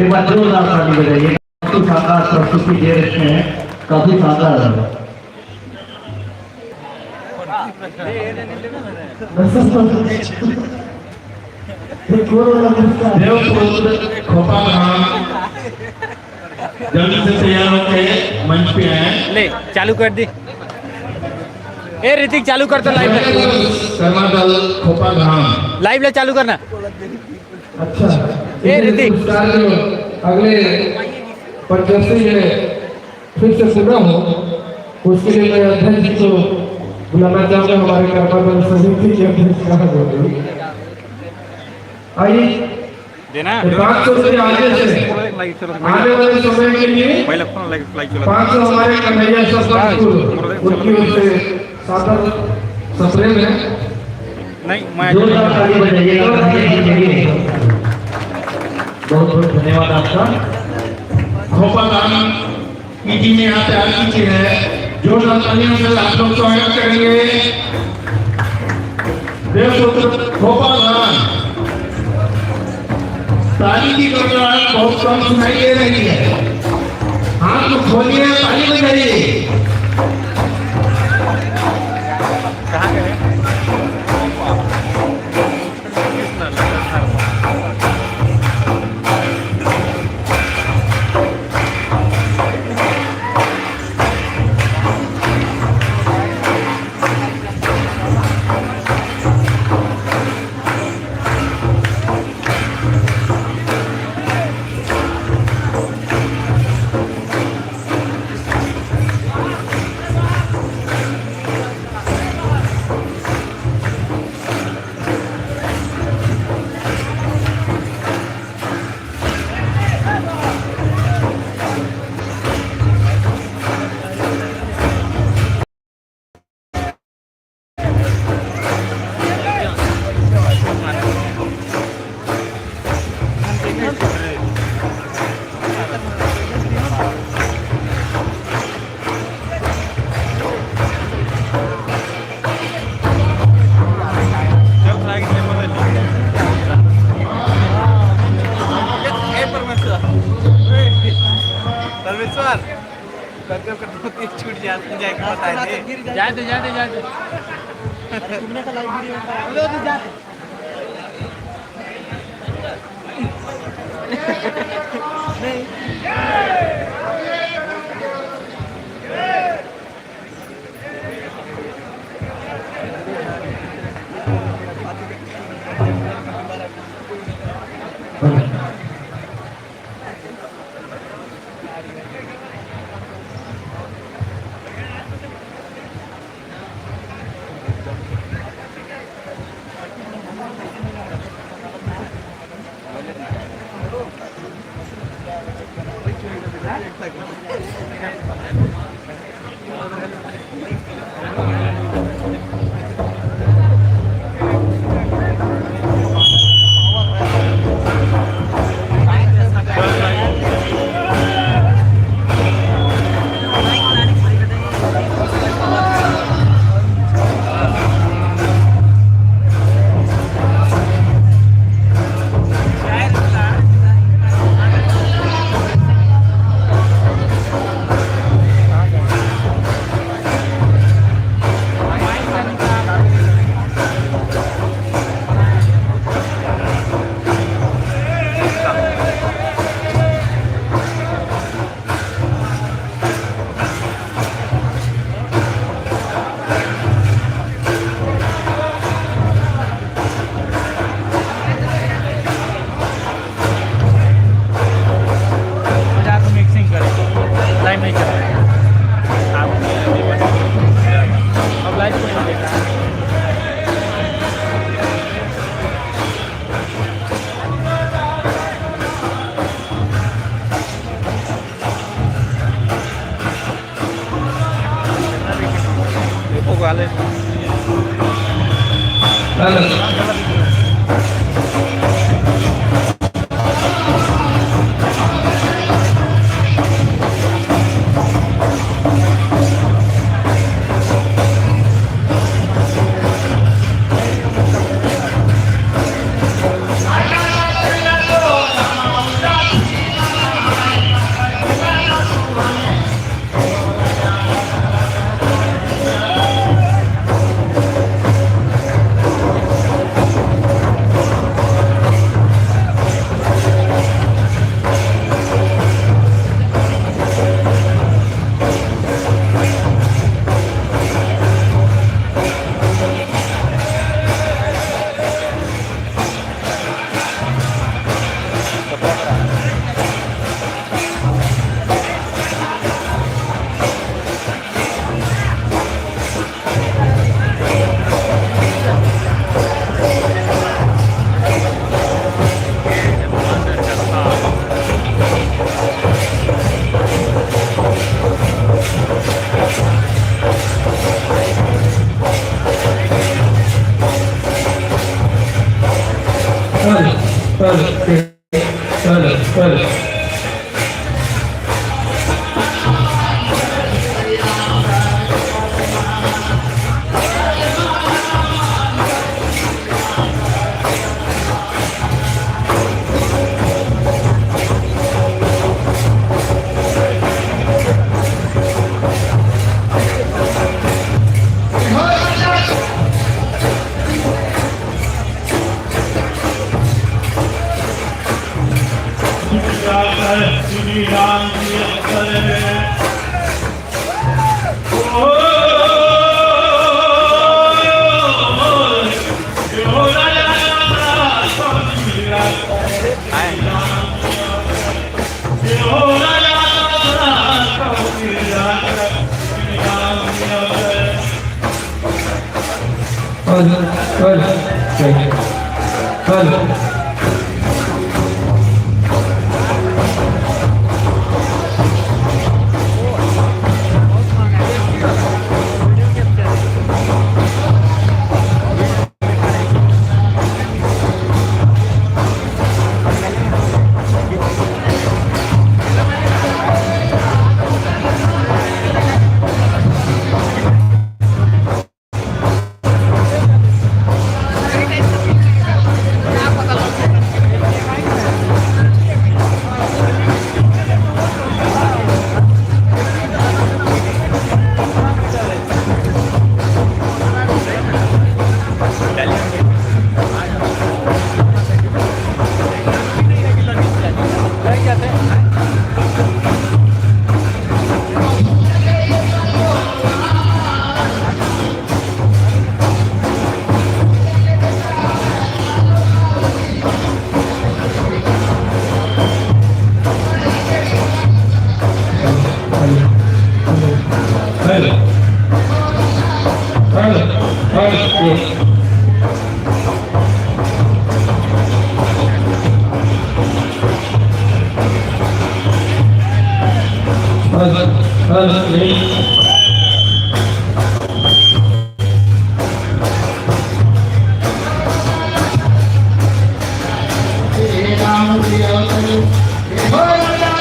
एक बार जोरदार ताली बजाइए। काफी शानदार प्रस्तुति दे रहे हैं, काफी शानदार है। देवपुत्र खोपा धाम जल्दी से तैयार होके मंच पे आए। ले चालू कर दी। ए ऋतिक चालू कर तो लाइव कर्मा दल खोपा धाम लाइव ले चालू करना। अच्छा ए ऋतिक अगले पंचायत फिर से सुना हो, उसके लिए मैं अध्यक्ष जी को बुलाना चाहूँगा। हमारे कर्मा दल समिति के अध्यक्ष कहाँ बोल आइए देना 500 रुपये आगे से आने वाले समय के लिए 500 हमारे कन्हैया सरपंच उनकी ओर से सादर सप्रेम है। नहीं मैं जोरदार ताली बजाइएगा कन्हैया जी के लिए। बहुत बहुत धन्यवाद आपका। खोपा धाम की टीम यहाँ पे आ चुकी है। जोरदार तालियों से आप लोग स्वागत करेंगे। देवपुत्र खोपा धाम ताली की गड़गड़ाहट बहुत कम सुनाई दे रही है। हाथ को खोलिए, ताली बजाइए। कहाँ गए? छूट जाते जाते जाते जाते वाले श्री राम जी राम जी